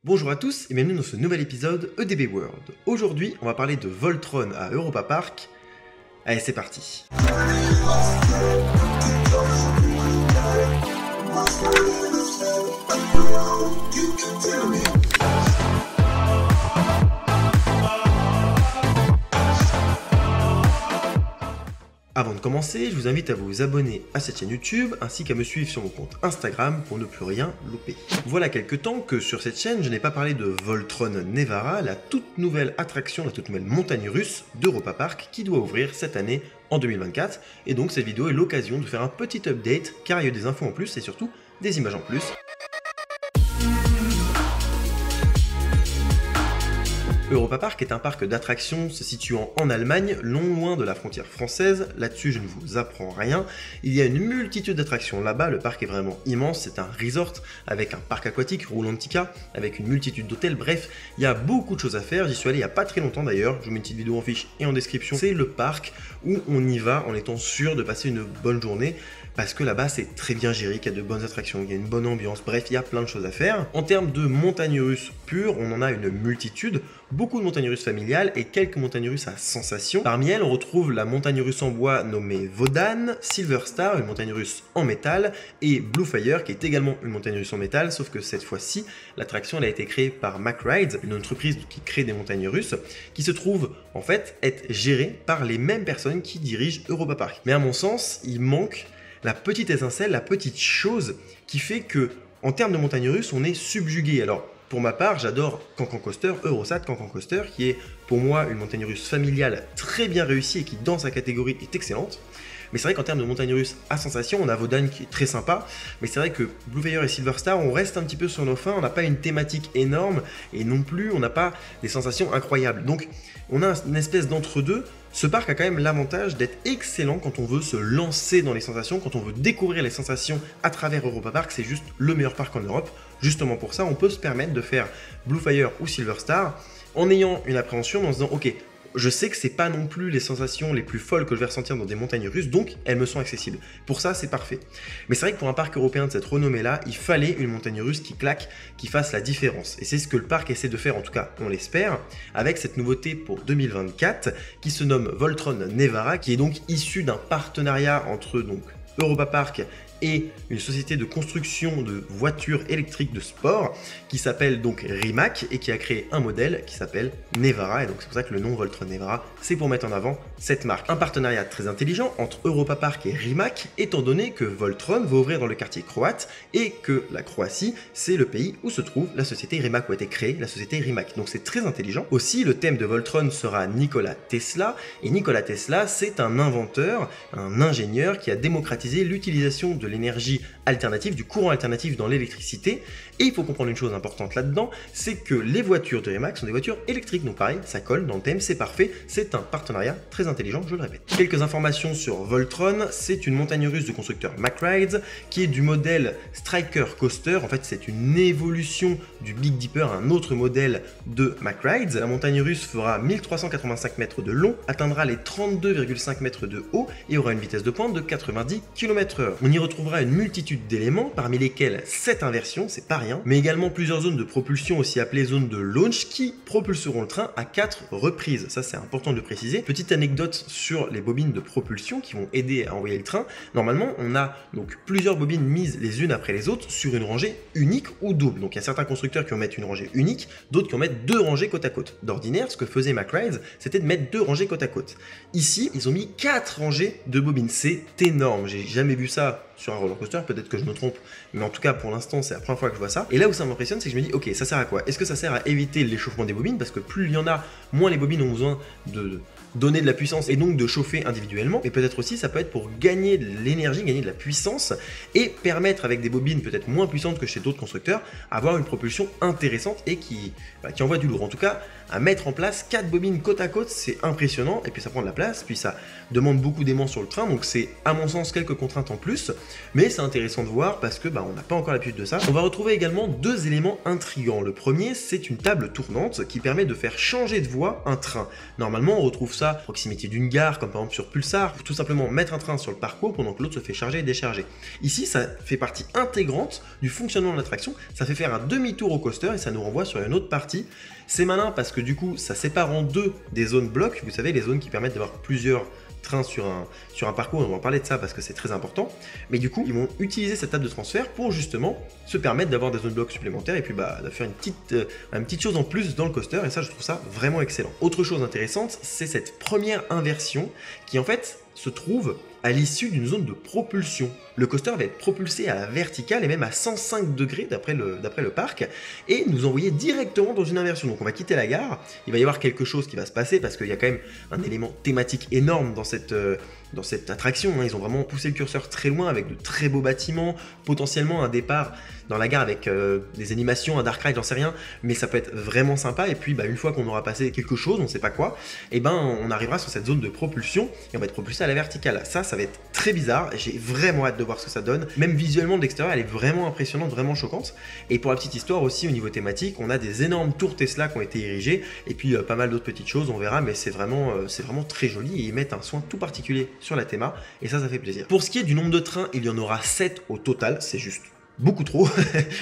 Bonjour à tous et bienvenue dans ce nouvel épisode EDB World. Aujourd'hui, on va parler de Voltron à Europa Park. Allez, c'est parti. Avant de commencer, je vous invite à vous abonner à cette chaîne YouTube ainsi qu'à me suivre sur mon compte Instagram pour ne plus rien louper. Voilà quelques temps que sur cette chaîne, je n'ai pas parlé de Voltron Nevara, la toute nouvelle attraction, la toute nouvelle montagne russe d'Europa Park qui doit ouvrir cette année en 2024. Et donc cette vidéo est l'occasion de faire un petit update car il y a des infos en plus et surtout des images en plus. Europa Park est un parc d'attractions se situant en Allemagne, loin de la frontière française. Là-dessus, je ne vous apprends rien. Il y a une multitude d'attractions là-bas. Le parc est vraiment immense. C'est un resort avec un parc aquatique, Roulantica, avec une multitude d'hôtels. Bref, il y a beaucoup de choses à faire. J'y suis allé il n'y a pas très longtemps d'ailleurs. Je vous mets une petite vidéo en fiche et en description. C'est le parc où on y va en étant sûr de passer une bonne journée. Parce que là-bas, c'est très bien géré, qu'il y a de bonnes attractions, il y a une bonne ambiance, bref, il y a plein de choses à faire. En termes de montagnes russes pures, on en a une multitude, beaucoup de montagnes russes familiales et quelques montagnes russes à sensations. Parmi elles, on retrouve la montagne russe en bois nommée Wodan, Silver Star, une montagne russe en métal, et Blue Fire, qui est également une montagne russe en métal, sauf que cette fois-ci, l'attraction a été créée par MacRides, une entreprise qui crée des montagnes russes, qui se trouve en fait être gérée par les mêmes personnes qui dirigent Europa Park. Mais à mon sens, il manque la petite étincelle, la petite chose qui fait que, en termes de montagne russe, on est subjugué. Alors, pour ma part, j'adore Cancan Coaster, Eurosat Cancan Coaster, qui est pour moi une montagne russe familiale très bien réussie et qui, dans sa catégorie, est excellente. Mais c'est vrai qu'en termes de montagne russe à sensation, on a Wodan qui est très sympa, mais c'est vrai que Blue Fire et Silver Star, on reste un petit peu sur nos fins, on n'a pas une thématique énorme, et non plus, on n'a pas des sensations incroyables. Donc, on a une espèce d'entre-deux. Ce parc a quand même l'avantage d'être excellent quand on veut se lancer dans les sensations, quand on veut découvrir les sensations à travers Europa Park, c'est juste le meilleur parc en Europe. Justement pour ça, on peut se permettre de faire Blue Fire ou Silver Star en ayant une appréhension, en se disant ok, je sais que c'est pas non plus les sensations les plus folles que je vais ressentir dans des montagnes russes, donc elles me sont accessibles. Pour ça, c'est parfait. Mais c'est vrai que pour un parc européen de cette renommée-là, il fallait une montagne russe qui claque, qui fasse la différence. Et c'est ce que le parc essaie de faire, en tout cas, on l'espère, avec cette nouveauté pour 2024, qui se nomme Voltron Nevara, qui est donc issue d'un partenariat entre donc Europa Park et une société de construction de voitures électriques de sport qui s'appelle donc Rimac et qui a créé un modèle qui s'appelle Nevara, et donc c'est pour ça que le nom Voltron Nevara, c'est pour mettre en avant cette marque. Un partenariat très intelligent entre Europa Park et Rimac, étant donné que Voltron va ouvrir dans le quartier croate et que la Croatie, c'est le pays où se trouve la société Rimac, où a été créée la société Rimac. Donc c'est très intelligent. Aussi, le thème de Voltron sera Nikola Tesla, et Nikola Tesla, c'est un inventeur, un ingénieur qui a démocratisé l'utilisation de l'énergie alternative, du courant alternatif dans l'électricité. Et il faut comprendre une chose importante là-dedans, c'est que les voitures de Rimac sont des voitures électriques. Donc pareil, ça colle dans le thème, c'est parfait. C'est un partenariat très intelligent, je le répète. Quelques informations sur Voltron. C'est une montagne russe du constructeur MacRides, qui est du modèle Striker Coaster. En fait, c'est une évolution du Big Dipper, un autre modèle de MacRides. La montagne russe fera 1385 mètres de long, atteindra les 32,5 mètres de haut et aura une vitesse de pointe de 90 km/h. On y retrouvera une multitude d'éléments, parmi lesquels 7 inversions, c'est pas rien, mais également plusieurs zones de propulsion, aussi appelées zones de launch, qui propulseront le train à 4 reprises. Ça, c'est important de le préciser. Petite anecdote sur les bobines de propulsion qui vont aider à envoyer le train. Normalement, on a donc plusieurs bobines mises les unes après les autres sur une rangée unique ou double. Donc il y a certains constructeurs qui en mettent une rangée unique, d'autres qui en mettent 2 rangées côte à côte. D'ordinaire, ce que faisait MacRides, c'était de mettre 2 rangées côte à côte. Ici, ils ont mis 4 rangées de bobines. C'est énorme. J'ai jamais vu ça sur un roller coaster, peut-être que je me trompe, mais en tout cas pour l'instant c'est la première fois que je vois ça. Et là où ça m'impressionne, c'est que je me dis ok, ça sert à quoi? Est-ce que ça sert à éviter l'échauffement des bobines? Parce que plus il y en a, moins les bobines ont besoin de donner de la puissance et donc de chauffer individuellement. Mais peut-être aussi ça peut être pour gagner de l'énergie, gagner de la puissance et permettre avec des bobines peut-être moins puissantes que chez d'autres constructeurs, avoir une propulsion intéressante et qui envoie du lourd. En tout cas, à mettre en place 4 bobines côte à côte, c'est impressionnant, et puis ça prend de la place, puis ça demande beaucoup d'aimants sur le train, donc c'est à mon sens quelques contraintes en plus, mais c'est intéressant de voir parce que on n'a pas encore l'habitude de ça. On va retrouver également 2 éléments intrigants. Le premier, c'est une table tournante qui permet de faire changer de voie un train. Normalement, on retrouve ça ça, proximité d'une gare, comme par exemple sur Pulsar, pour tout simplement mettre un train sur le parcours pendant que l'autre se fait charger et décharger. Ici, ça fait partie intégrante du fonctionnement de l'attraction, ça fait faire un demi-tour au coaster et ça nous renvoie sur une autre partie. C'est malin parce que du coup, ça sépare en deux des zones blocs, vous savez, les zones qui permettent d'avoir plusieurs train sur un parcours, on va en parler de ça parce que c'est très important, mais du coup ils vont utiliser cette table de transfert pour justement se permettre d'avoir des zones blocs supplémentaires et puis de faire une petite chose en plus dans le coaster, et ça je trouve ça vraiment excellent. Autre chose intéressante, c'est cette première inversion qui en fait se trouve à l'issue d'une zone de propulsion. Le coaster va être propulsé à la verticale et même à 105 degrés d'après le parc et nous envoyer directement dans une inversion. Donc on va quitter la gare, il va y avoir quelque chose qui va se passer parce qu'il y a quand même un élément thématique énorme dans cette attraction. Ils ont vraiment poussé le curseur très loin avec de très beaux bâtiments, potentiellement un départ dans la gare avec des animations, un dark ride, j'en sais rien, mais ça peut être vraiment sympa. Et puis une fois qu'on aura passé quelque chose, on ne sait pas quoi, et on arrivera sur cette zone de propulsion et on va être propulsé à la verticale. Ça va être très bizarre, j'ai vraiment hâte de voir ce que ça donne. Même visuellement de l'extérieur, elle est vraiment impressionnante, vraiment choquante. Et pour la petite histoire aussi, au niveau thématique, on a des énormes tours Tesla qui ont été érigées et puis pas mal d'autres petites choses, on verra, mais c'est vraiment très joli et ils mettent un soin tout particulier sur la théma et ça fait plaisir. Pour ce qui est du nombre de trains, il y en aura 7 au total, c'est juste beaucoup trop,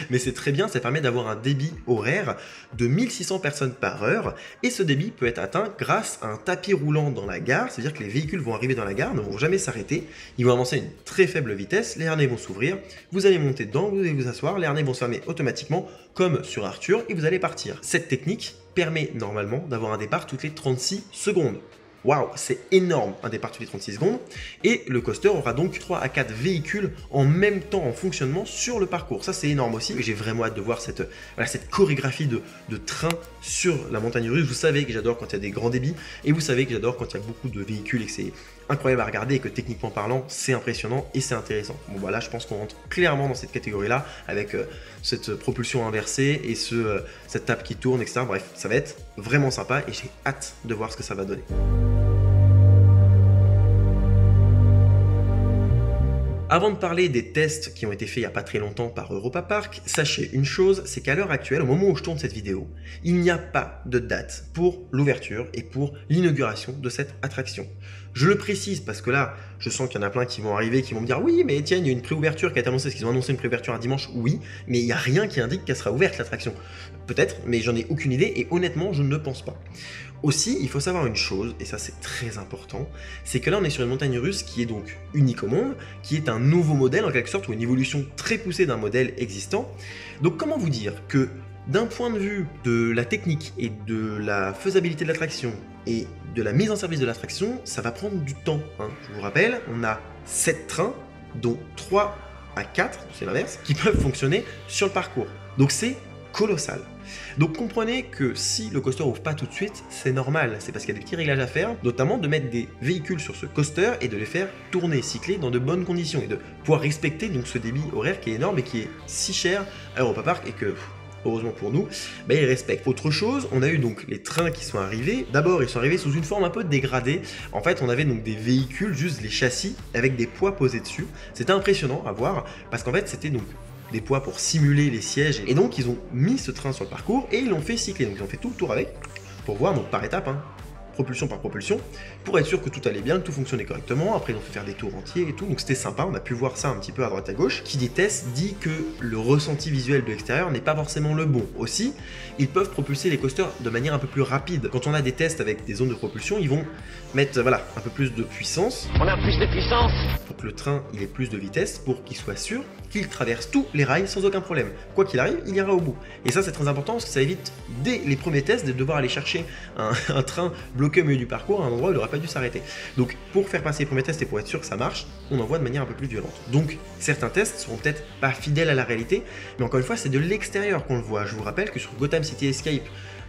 mais c'est très bien, ça permet d'avoir un débit horaire de 1600 personnes par heure, et ce débit peut être atteint grâce à un tapis roulant dans la gare, c'est-à-dire que les véhicules vont arriver dans la gare, ne vont jamais s'arrêter, ils vont avancer à une très faible vitesse, les harnais vont s'ouvrir, vous allez monter dedans, vous allez vous asseoir, les harnais vont se fermer automatiquement, comme sur Arthur, et vous allez partir. Cette technique permet normalement d'avoir un départ toutes les 36 secondes. Waouh, c'est énorme, un départ toutes les 36 secondes. Et le coaster aura donc 3 à 4 véhicules en même temps en fonctionnement sur le parcours. Ça, c'est énorme aussi. J'ai vraiment hâte de voir cette chorégraphie de train sur la montagne russe. Vous savez que j'adore quand il y a des grands débits et vous savez que j'adore quand il y a beaucoup de véhicules et que c'est incroyable à regarder et que techniquement parlant, c'est impressionnant et c'est intéressant. Bon, voilà, je pense qu'on rentre clairement dans cette catégorie-là avec cette propulsion inversée et cette table qui tourne, etc. Bref, ça va être vraiment sympa et j'ai hâte de voir ce que ça va donner. Avant de parler des tests qui ont été faits il n'y a pas très longtemps par Europa Park, sachez une chose, c'est qu'à l'heure actuelle, au moment où je tourne cette vidéo, il n'y a pas de date pour l'ouverture et pour l'inauguration de cette attraction. Je le précise parce que là, je sens qu'il y en a plein qui vont arriver, qui vont me dire « Oui, mais Étienne, il y a une préouverture qui a été annoncée. Est-ce qu'ils ont annoncé une préouverture un dimanche ?» Oui, mais il n'y a rien qui indique qu'elle sera ouverte l'attraction. Peut-être, mais j'en ai aucune idée et honnêtement, je ne le pense pas. Aussi, il faut savoir une chose, et ça c'est très important, c'est que là on est sur une montagne russe qui est donc unique au monde, qui est un nouveau modèle en quelque sorte, ou une évolution très poussée d'un modèle existant. Donc comment vous dire que d'un point de vue de la technique et de la faisabilité de l'attraction et de la mise en service de l'attraction, ça va prendre du temps. Je vous rappelle, on a 7 trains, dont 3 à 4, c'est l'inverse, qui peuvent fonctionner sur le parcours. Donc c'est colossal. Donc comprenez que si le coaster ouvre pas tout de suite, c'est normal, c'est parce qu'il y a des petits réglages à faire, notamment de mettre des véhicules sur ce coaster et de les faire tourner, cycler dans de bonnes conditions et de pouvoir respecter donc ce débit horaire qui est énorme et qui est si cher à Europa Park et que heureusement pour nous, ils respectent. Autre chose, on a eu donc les trains qui sont arrivés. D'abord, ils sont arrivés sous une forme un peu dégradée. En fait, on avait donc des véhicules, juste les châssis, avec des poids posés dessus. C'était impressionnant à voir, parce qu'en fait, c'était donc des poids pour simuler les sièges. Et donc, ils ont mis ce train sur le parcours et ils l'ont fait cycler. Donc, ils ont fait tout le tour avec, pour voir, donc par étapes, propulsion par propulsion, pour être sûr que tout allait bien, que tout fonctionnait correctement. Après, ils ont fait faire des tours entiers et tout, donc c'était sympa. On a pu voir ça un petit peu à droite à gauche. Qui dit test dit que le ressenti visuel de l'extérieur n'est pas forcément le bon. Aussi, ils peuvent propulser les coasters de manière un peu plus rapide. Quand on a des tests avec des zones de propulsion, ils vont mettre un peu plus de puissance. On a plus de puissance pour que le train il ait plus de vitesse, pour qu'il soit sûr qu'il traverse tous les rails sans aucun problème. Quoi qu'il arrive, il ira au bout. Et ça, c'est très important parce que ça évite, dès les premiers tests, de devoir aller chercher un train bloqué au milieu du parcours à un endroit où il n'aurait pas dû s'arrêter. Donc, pour faire passer les premiers tests et pour être sûr que ça marche, on envoie de manière un peu plus violente. Donc, certains tests seront peut-être pas fidèles à la réalité, mais encore une fois, c'est de l'extérieur qu'on le voit. Je vous rappelle que sur Gotham City Escape,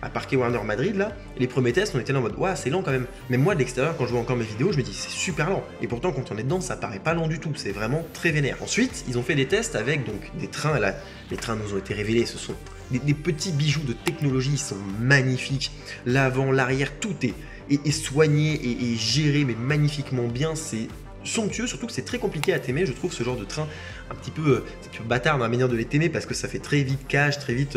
à Parque Warner Madrid, là, les premiers tests, on était là en mode « Ouah, c'est lent quand même ». Même moi, de l'extérieur, quand je vois encore mes vidéos, je me dis « C'est super lent ». Et pourtant, quand on est dedans, ça paraît pas lent du tout. C'est vraiment très vénère. Ensuite, ils ont fait des tests avec donc des trains. Là, les trains nous ont été révélés. Ce sont des petits bijoux de technologie. Ils sont magnifiques. L'avant, l'arrière, tout est soigné et géré, mais magnifiquement bien. C'est somptueux, surtout que c'est très compliqué à t'aimer, je trouve, ce genre de train un petit peu bâtard dans la manière de les témer parce que ça fait très vite cash, très vite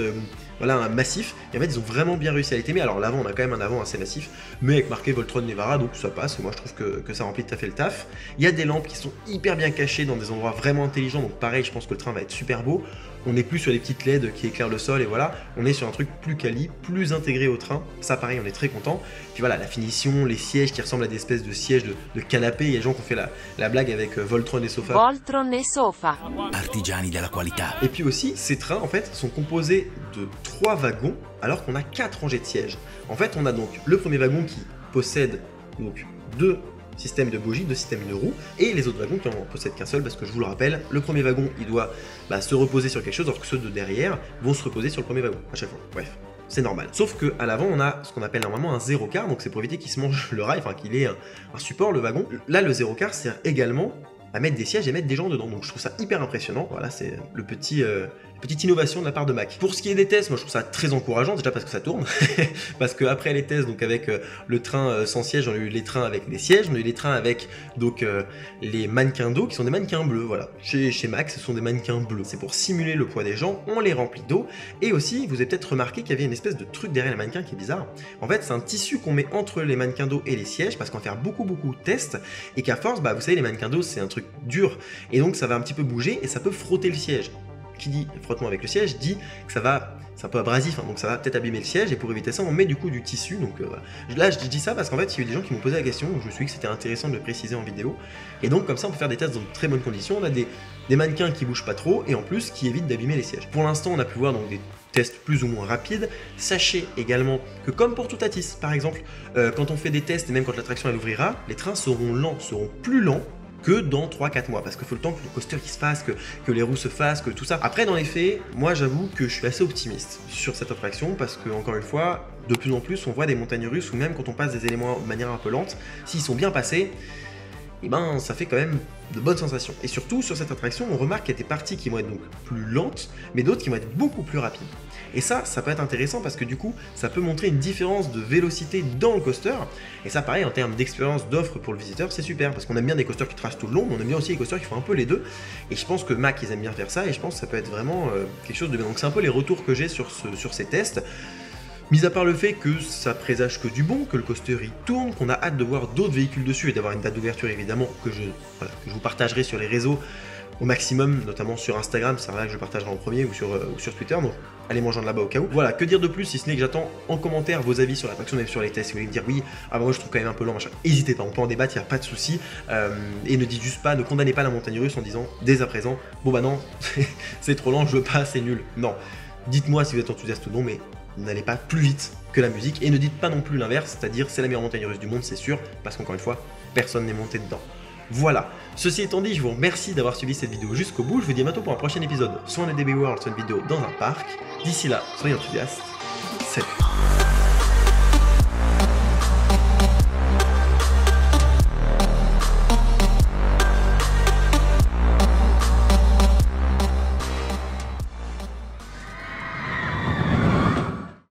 voilà, un massif. Et en fait, ils ont vraiment bien réussi à les témer. Alors l'avant, on a quand même un avant assez massif, mais avec marqué Voltron Nevara, donc ça passe. Et moi, je trouve que ça remplit tout à fait le taf. Il y a des lampes qui sont hyper bien cachées dans des endroits vraiment intelligents. Donc pareil, je pense que le train va être super beau. On n'est plus sur les petites LED qui éclairent le sol et voilà, on est sur un truc plus quali, plus intégré au train. Ça pareil, on est très content. Puis voilà, la finition, les sièges qui ressemblent à des espèces de sièges de canapé. Il y a des gens qui ont fait la blague avec Voltron et Sofa. Voltron et Sofa. Artigiani della qualità. Et puis aussi, ces trains en fait sont composés de 3 wagons alors qu'on a 4 rangées de sièges. En fait, on a donc le premier wagon qui possède donc 2 système de bougies, 2 systèmes de roues, et les autres wagons qui en possèdent qu'un seul, parce que je vous le rappelle, le premier wagon il doit se reposer sur quelque chose, alors que ceux de derrière vont se reposer sur le premier wagon, à chaque fois. Bref, c'est normal. Sauf qu'à l'avant, on a ce qu'on appelle normalement un 0 car, donc c'est pour éviter qu'il se mange le rail, enfin qu'il ait un support, le wagon. Là, le 0 car sert également à mettre des sièges et mettre des gens dedans, donc je trouve ça hyper impressionnant. Voilà, c'est le petite innovation de la part de Mack. Pour ce qui est des tests, moi je trouve ça très encourageant, déjà parce que ça tourne, parce que après les tests, donc avec le train sans siège, on a eu les trains avec les sièges, on a eu les trains avec donc les mannequins d'eau qui sont des mannequins bleus, voilà. Chez Mack, ce sont des mannequins bleus. C'est pour simuler le poids des gens, on les remplit d'eau, et aussi, vous avez peut-être remarqué qu'il y avait une espèce de truc derrière les mannequins qui est bizarre. En fait, c'est un tissu qu'on met entre les mannequins d'eau et les sièges, parce qu'on va faire beaucoup de tests, et qu'à force, vous savez, les mannequins d'eau, c'est un truc dur, et donc ça va un petit peu bouger, et ça peut frotter le siège. Qui dit frottement avec le siège dit que c'est un peu abrasif, hein, donc ça va peut-être abîmer le siège, et pour éviter ça on met du coup du tissu. Donc voilà. Là je dis ça parce qu'en fait il y a eu des gens qui m'ont posé la question, donc je me suis dit que c'était intéressant de le préciser en vidéo, et donc comme ça on peut faire des tests dans de très bonnes conditions. On a des mannequins qui bougent pas trop et en plus qui évitent d'abîmer les sièges. Pour l'instant on a pu voir donc des tests plus ou moins rapides. Sachez également que comme pour tout Atis par exemple, quand on fait des tests et même quand l'attraction elle ouvrira, les trains seront plus lents que dans 3-4 mois, parce qu'il faut le temps que le coaster qui se fasse, que les roues se fassent, que tout ça. Après dans les faits, moi j'avoue que je suis assez optimiste sur cette attraction, parce que encore une fois, de plus en plus on voit des montagnes russes où même quand on passe des éléments de manière un peu lente, s'ils sont bien passés, et ben ça fait quand même de bonnes sensations. Et surtout sur cette attraction, on remarque qu'il y a des parties qui vont être donc plus lentes, mais d'autres qui vont être beaucoup plus rapides. Et ça peut être intéressant parce que du coup, ça peut montrer une différence de vélocité dans le coaster. Et ça, pareil, en termes d'expérience, d'offre pour le visiteur, c'est super. Parce qu'on aime bien des coasters qui tracent tout le long, mais on aime bien aussi les coasters qui font un peu les deux. Et je pense que Mack, ils aiment bien faire ça, et je pense que ça peut être vraiment quelque chose de bien. Donc c'est un peu les retours que j'ai sur ces tests. Mis à part le fait que ça présage que du bon, que le coaster il tourne, qu'on a hâte de voir d'autres véhicules dessus et d'avoir une date d'ouverture évidemment que je vous partagerai sur les réseaux au maximum, notamment sur Instagram, c'est vrai que je partagerai en premier ou sur Twitter, donc allez m'en joindre là-bas au cas où. Voilà, que dire de plus si ce n'est que j'attends en commentaire vos avis sur l'attraction, même sur les tests. Si vous voulez me dire oui, moi je trouve quand même un peu lent, machin, n'hésitez pas, on peut en débattre, il n'y a pas de souci. Et ne dites juste pas, ne condamnez pas la montagne russe en disant dès à présent, bon bah non, c'est trop lent, je veux pas, c'est nul. Non, dites-moi si vous êtes enthousiaste ou non, mais n'allez pas plus vite que la musique, et ne dites pas non plus l'inverse, c'est-à-dire c'est la meilleure montagne russe du monde, c'est sûr, parce qu'encore une fois, personne n'est monté dedans. Voilà, ceci étant dit, je vous remercie d'avoir suivi cette vidéo jusqu'au bout, je vous dis à bientôt pour un prochain épisode, soit en DB World, soit une vidéo dans un parc. D'ici là, soyez enthousiastes, salut.